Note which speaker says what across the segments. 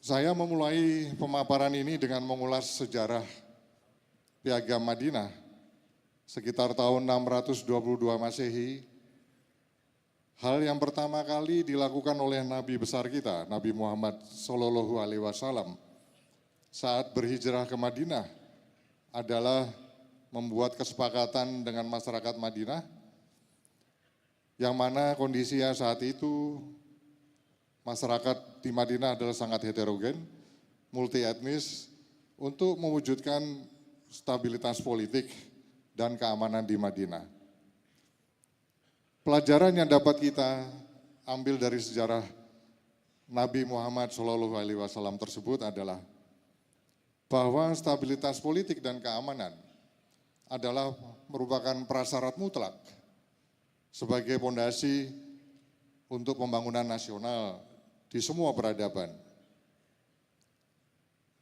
Speaker 1: Saya memulai pemaparan ini dengan mengulas sejarah Piagam Madinah sekitar tahun 622 Masehi. Hal yang pertama kali dilakukan oleh Nabi besar kita, Nabi Muhammad Shallallahu Alaihi Wasallam, saat berhijrah ke Madinah adalah membuat kesepakatan dengan masyarakat Madinah, yang mana kondisinya saat itu masyarakat di Madinah adalah sangat heterogen, multi etnis, untuk mewujudkan stabilitas politik dan keamanan di Madinah. Pelajaran yang dapat kita ambil dari sejarah Nabi Muhammad SAW tersebut adalah bahwa stabilitas politik dan keamanan adalah merupakan prasyarat mutlak sebagai fondasi untuk pembangunan nasional di semua peradaban.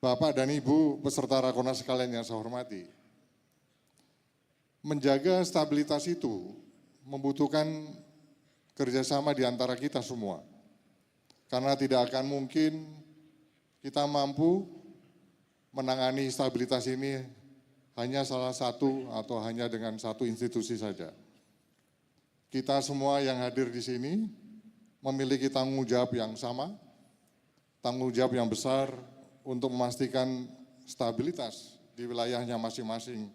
Speaker 1: Bapak dan Ibu peserta Rakornas sekalian yang saya hormati, menjaga stabilitas itu membutuhkan kerjasama di antara kita semua. Karena tidak akan mungkin kita mampu menangani stabilitas ini hanya salah satu atau hanya dengan satu institusi saja. Kita semua yang hadir di sini memiliki tanggung jawab yang sama, tanggung jawab yang besar untuk memastikan stabilitas di wilayahnya masing-masing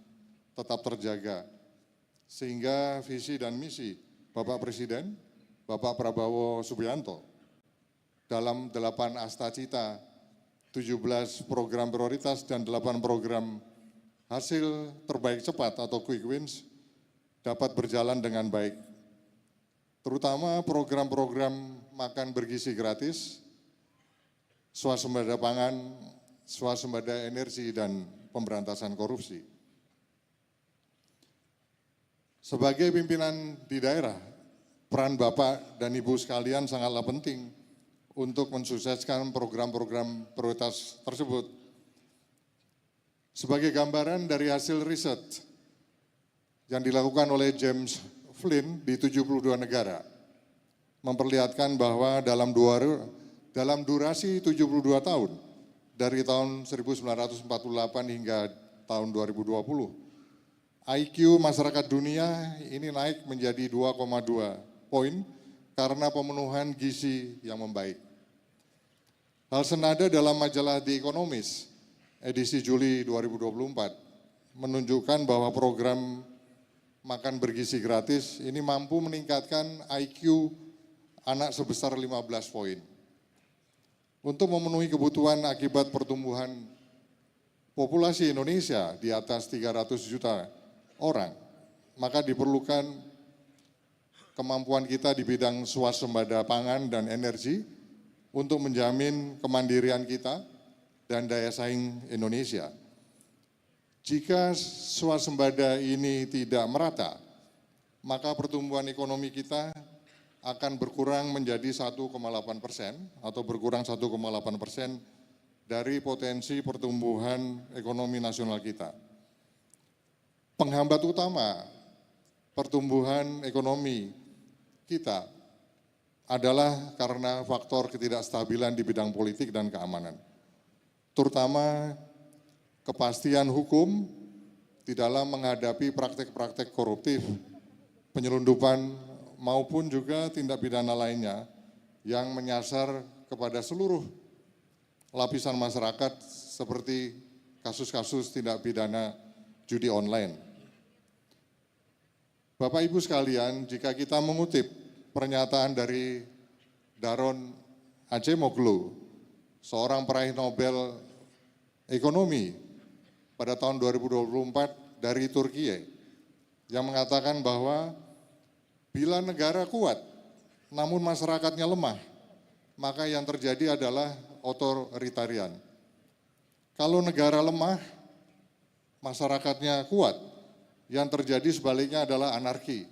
Speaker 1: tetap terjaga. Sehingga visi dan misi Bapak Presiden, Bapak Prabowo Subianto, dalam 8 Astacita, 17 program prioritas dan 8 program hasil terbaik cepat atau quick wins dapat berjalan dengan baik. Terutama program-program makan bergizi gratis, swasembada pangan, swasembada energi, dan pemberantasan korupsi. Sebagai pimpinan di daerah, peran Bapak dan Ibu sekalian sangatlah penting untuk mensukseskan program-program prioritas tersebut. Sebagai gambaran dari hasil riset yang dilakukan oleh James Flynn di 72 negara, memperlihatkan bahwa dalam durasi 72 tahun, dari tahun 1948 hingga tahun 2020, IQ masyarakat dunia ini naik menjadi 2,2 poin karena pemenuhan gizi yang membaik. Hal senada dalam majalah The Economist edisi Juli 2024 menunjukkan bahwa program makan bergizi gratis ini mampu meningkatkan IQ anak sebesar 15 poin. Untuk memenuhi kebutuhan akibat pertumbuhan populasi Indonesia di atas 300 juta orang, maka diperlukan kemampuan kita di bidang swasembada pangan dan energi untuk menjamin kemandirian kita dan daya saing Indonesia. Jika swasembada ini tidak merata, maka pertumbuhan ekonomi kita akan berkurang menjadi 1,8% atau berkurang 1,8% dari potensi pertumbuhan ekonomi nasional kita. Penghambat utama pertumbuhan ekonomi kita adalah karena faktor ketidakstabilan di bidang politik dan keamanan, terutama kepastian hukum di dalam menghadapi praktek-praktek koruptif, penyelundupan maupun juga tindak pidana lainnya yang menyasar kepada seluruh lapisan masyarakat seperti kasus-kasus tindak pidana judi online. Bapak Ibu sekalian, jika kita mengutip pernyataan dari Daron Acemoglu, seorang peraih Nobel Ekonomi pada tahun 2024 dari Turki, yang mengatakan bahwa bila negara kuat namun masyarakatnya lemah, maka yang terjadi adalah otoritarian. Kalau negara lemah, masyarakatnya kuat, yang terjadi sebaliknya adalah anarki.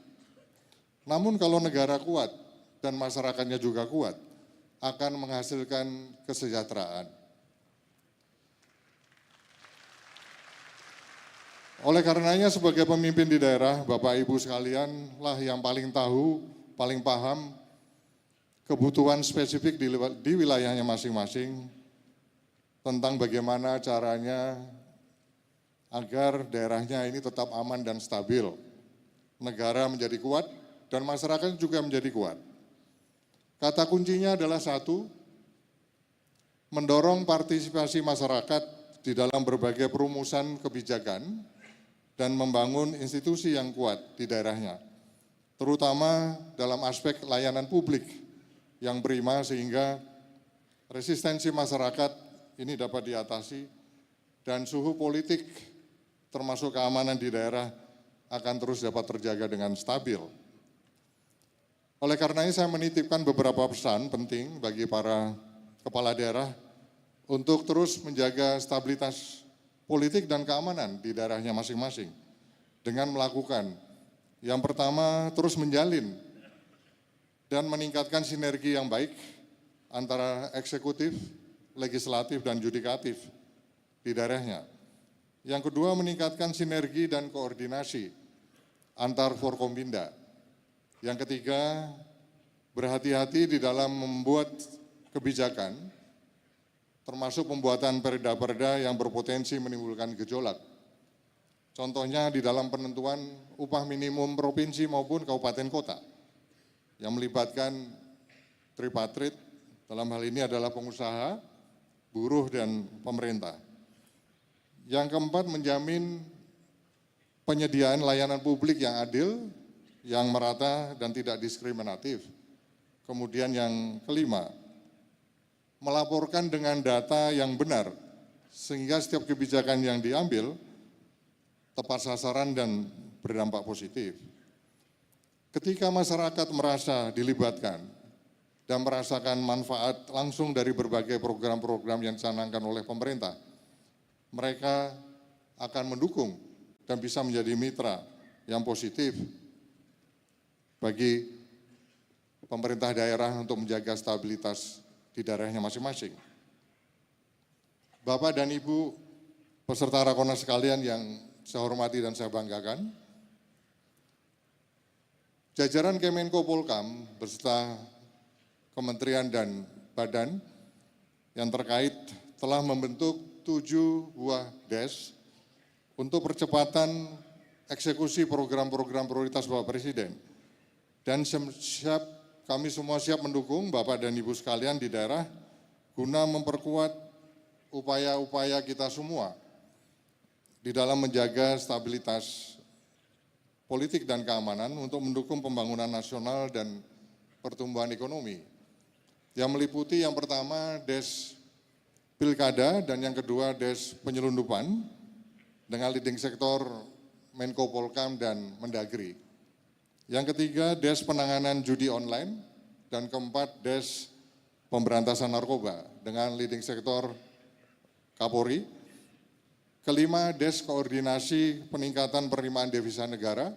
Speaker 1: Namun kalau negara kuat dan masyarakatnya juga kuat, akan menghasilkan kesejahteraan. Oleh karenanya sebagai pemimpin di daerah, Bapak Ibu sekalian lah yang paling tahu, paling paham kebutuhan spesifik di wilayahnya masing-masing tentang bagaimana caranya agar daerahnya ini tetap aman dan stabil, negara menjadi kuat, dan masyarakat juga menjadi kuat. Kata kuncinya adalah satu, mendorong partisipasi masyarakat di dalam berbagai perumusan kebijakan dan membangun institusi yang kuat di daerahnya, terutama dalam aspek layanan publik yang prima sehingga resistensi masyarakat ini dapat diatasi dan suhu politik termasuk keamanan di daerah akan terus dapat terjaga dengan stabil. Oleh karenanya saya menitipkan beberapa pesan penting bagi para kepala daerah untuk terus menjaga stabilitas politik dan keamanan di daerahnya masing-masing dengan melakukan yang pertama terus menjalin dan meningkatkan sinergi yang baik antara eksekutif, legislatif, dan yudikatif di daerahnya. Yang kedua meningkatkan sinergi dan koordinasi antar Forkompinda. Yang ketiga berhati-hati di dalam membuat kebijakan termasuk pembuatan perda-perda yang berpotensi menimbulkan gejolak. Contohnya di dalam penentuan upah minimum provinsi maupun kabupaten kota yang melibatkan tripartit, dalam hal ini adalah pengusaha, buruh, dan pemerintah. Yang keempat menjamin penyediaan layanan publik yang adil, yang merata dan tidak diskriminatif. Kemudian yang kelima, melaporkan dengan data yang benar, sehingga setiap kebijakan yang diambil tepat sasaran dan berdampak positif. Ketika masyarakat merasa dilibatkan dan merasakan manfaat langsung dari berbagai program-program yang dicanangkan oleh pemerintah, mereka akan mendukung dan bisa menjadi mitra yang positif bagi pemerintah daerah untuk menjaga stabilitas di daerahnya masing-masing. Bapak dan Ibu peserta Rakornas sekalian yang saya hormati dan saya banggakan, jajaran Kemenko Polhukam beserta kementerian dan badan yang terkait telah membentuk 7 buah DES untuk percepatan eksekusi program-program prioritas Bapak Presiden. Dan kami semua siap mendukung Bapak dan Ibu sekalian di daerah guna memperkuat upaya-upaya kita semua di dalam menjaga stabilitas politik dan keamanan untuk mendukung pembangunan nasional dan pertumbuhan ekonomi. Yang meliputi yang pertama DES Pilkada dan yang kedua DES penyelundupan dengan leading sektor Menko Polhukam dan Mendagri. Yang ketiga, DES penanganan judi online, dan keempat, DES pemberantasan narkoba dengan leading sektor Kapolri. Kelima, DES koordinasi peningkatan penerimaan devisa negara,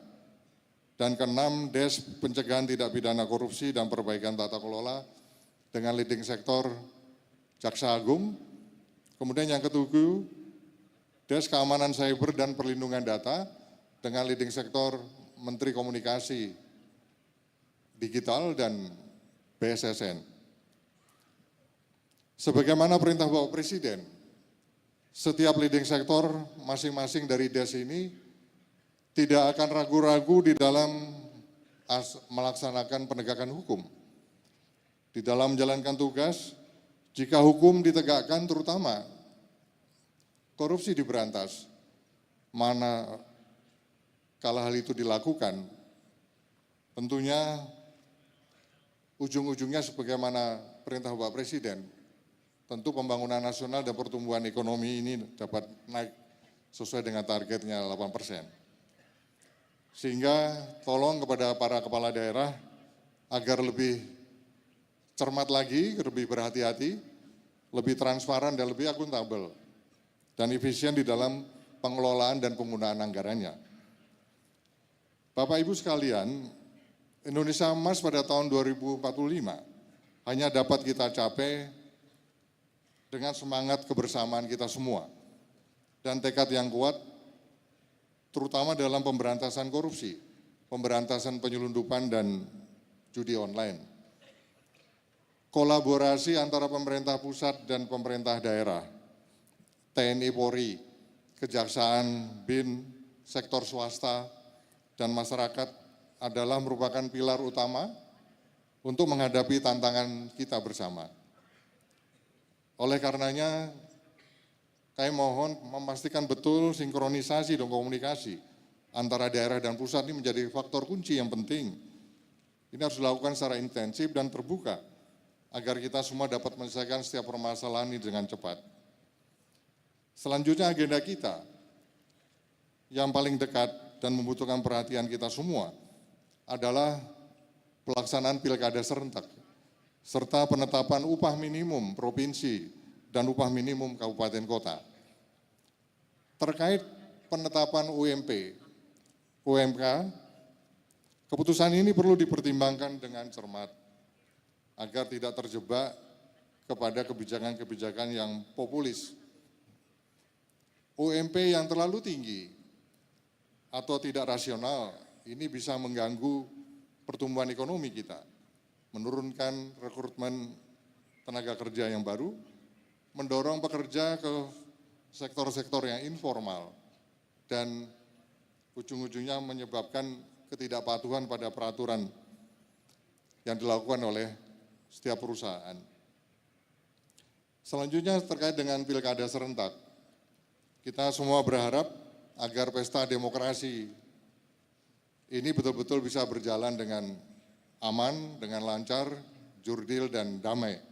Speaker 1: dan keenam, DES pencegahan tidak pidana korupsi dan perbaikan tata kelola dengan leading sektor Jaksa Agung. Kemudian yang ketujuh, DES keamanan cyber dan perlindungan data dengan leading sektor Menteri Komunikasi Digital dan BSSN. Sebagaimana perintah Bapak Presiden, setiap leading sektor masing-masing dari DES ini tidak akan ragu-ragu di dalam melaksanakan penegakan hukum. Di dalam menjalankan tugas, jika hukum ditegakkan terutama korupsi diberantas, mana kalau hal itu dilakukan, tentunya ujung-ujungnya sebagaimana perintah Bapak Presiden, tentu pembangunan nasional dan pertumbuhan ekonomi ini dapat naik sesuai dengan targetnya 8%. Sehingga tolong kepada para kepala daerah agar lebih cermat lagi, lebih berhati-hati, lebih transparan dan lebih akuntabel, dan efisien di dalam pengelolaan dan penggunaan anggarannya. Bapak Ibu sekalian, Indonesia Emas pada tahun 2045 hanya dapat kita capai dengan semangat kebersamaan kita semua dan tekad yang kuat, terutama dalam pemberantasan korupsi, pemberantasan penyelundupan dan judi online. Kolaborasi antara pemerintah pusat dan pemerintah daerah TNI Polri, Kejaksaan, BIN, sektor swasta, dan masyarakat adalah merupakan pilar utama untuk menghadapi tantangan kita bersama. Oleh karenanya, kami mohon memastikan betul sinkronisasi dan komunikasi antara daerah dan pusat ini menjadi faktor kunci yang penting. Ini harus dilakukan secara intensif dan terbuka agar kita semua dapat menyelesaikan setiap permasalahan ini dengan cepat. Selanjutnya agenda kita yang paling dekat dan membutuhkan perhatian kita semua adalah pelaksanaan pilkada serentak, serta penetapan upah minimum provinsi dan upah minimum kabupaten kota. Terkait penetapan UMK, keputusan ini perlu dipertimbangkan dengan cermat agar tidak terjebak kepada kebijakan-kebijakan yang populis. UMP yang terlalu tinggi atau tidak rasional ini bisa mengganggu pertumbuhan ekonomi kita, menurunkan rekrutmen tenaga kerja yang baru, mendorong pekerja ke sektor-sektor yang informal, dan ujung-ujungnya menyebabkan ketidakpatuhan pada peraturan yang dilakukan oleh setiap perusahaan. Selanjutnya terkait dengan pilkada serentak, kita semua berharap agar pesta demokrasi ini betul-betul bisa berjalan dengan aman, dengan lancar, jurdil, dan damai.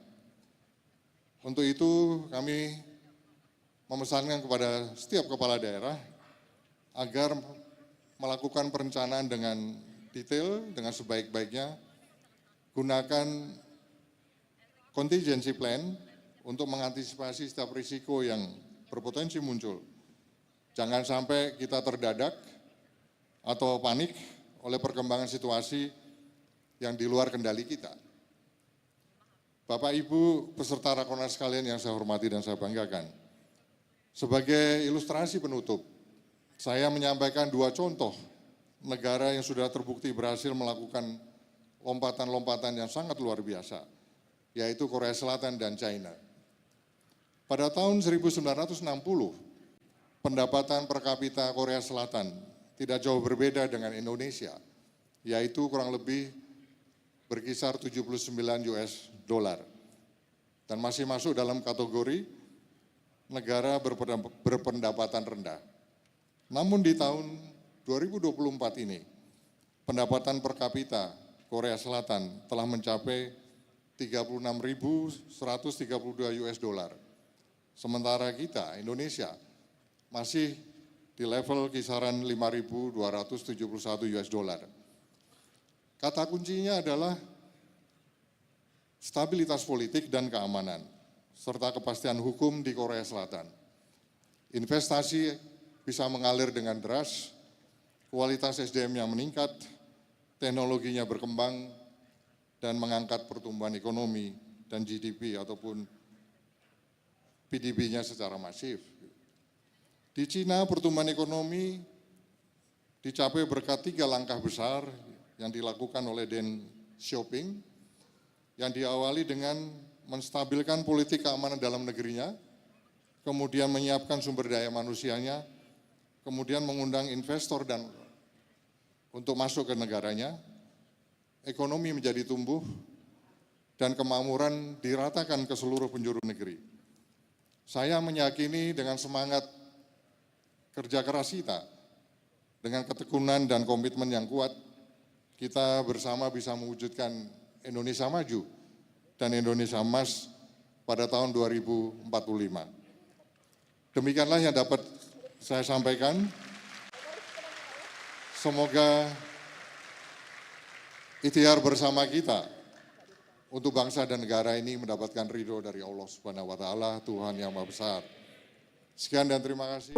Speaker 1: Untuk itu kami memesankan kepada setiap kepala daerah agar melakukan perencanaan dengan detail, dengan sebaik-baiknya, gunakan contingency plan untuk mengantisipasi setiap risiko yang berpotensi muncul. Jangan sampai kita terdadak atau panik oleh perkembangan situasi yang di luar kendali kita. Bapak Ibu peserta Rakornas sekalian yang saya hormati dan saya banggakan, sebagai ilustrasi penutup, saya menyampaikan dua contoh negara yang sudah terbukti berhasil melakukan lompatan-lompatan yang sangat luar biasa, yaitu Korea Selatan dan China. Pada tahun 1960, pendapatan per kapita Korea Selatan tidak jauh berbeda dengan Indonesia, yaitu kurang lebih berkisar 79 US dollar, dan masih masuk dalam kategori negara berpendapatan rendah. Namun di tahun 2024 ini, pendapatan per kapita Korea Selatan telah mencapai 36.132 US dollar. Sementara kita, Indonesia, masih di level kisaran 5.271 US dollar. Kata kuncinya adalah stabilitas politik dan keamanan, serta kepastian hukum di Korea Selatan. Investasi bisa mengalir dengan deras, kualitas SDM-nya meningkat, teknologinya berkembang, dan mengangkat pertumbuhan ekonomi dan GDP ataupun PDB-nya secara masif. Di Cina pertumbuhan ekonomi dicapai berkat 3 langkah besar yang dilakukan oleh Deng Xiaoping, yang diawali dengan menstabilkan politik keamanan dalam negerinya, kemudian menyiapkan sumber daya manusianya, kemudian mengundang investor dan untuk masuk ke negaranya, ekonomi menjadi tumbuh, dan kemakmuran diratakan ke seluruh penjuru negeri. Saya meyakini dengan semangat kerja keras kita, dengan ketekunan dan komitmen yang kuat, kita bersama bisa mewujudkan Indonesia maju dan Indonesia emas pada tahun 2045. Demikianlah yang dapat saya sampaikan. Semoga ikhtiar bersama kita untuk bangsa dan negara ini mendapatkan ridho dari Allah Subhanahu wa Ta'ala, Tuhan yang Maha Besar. Sekian dan terima kasih.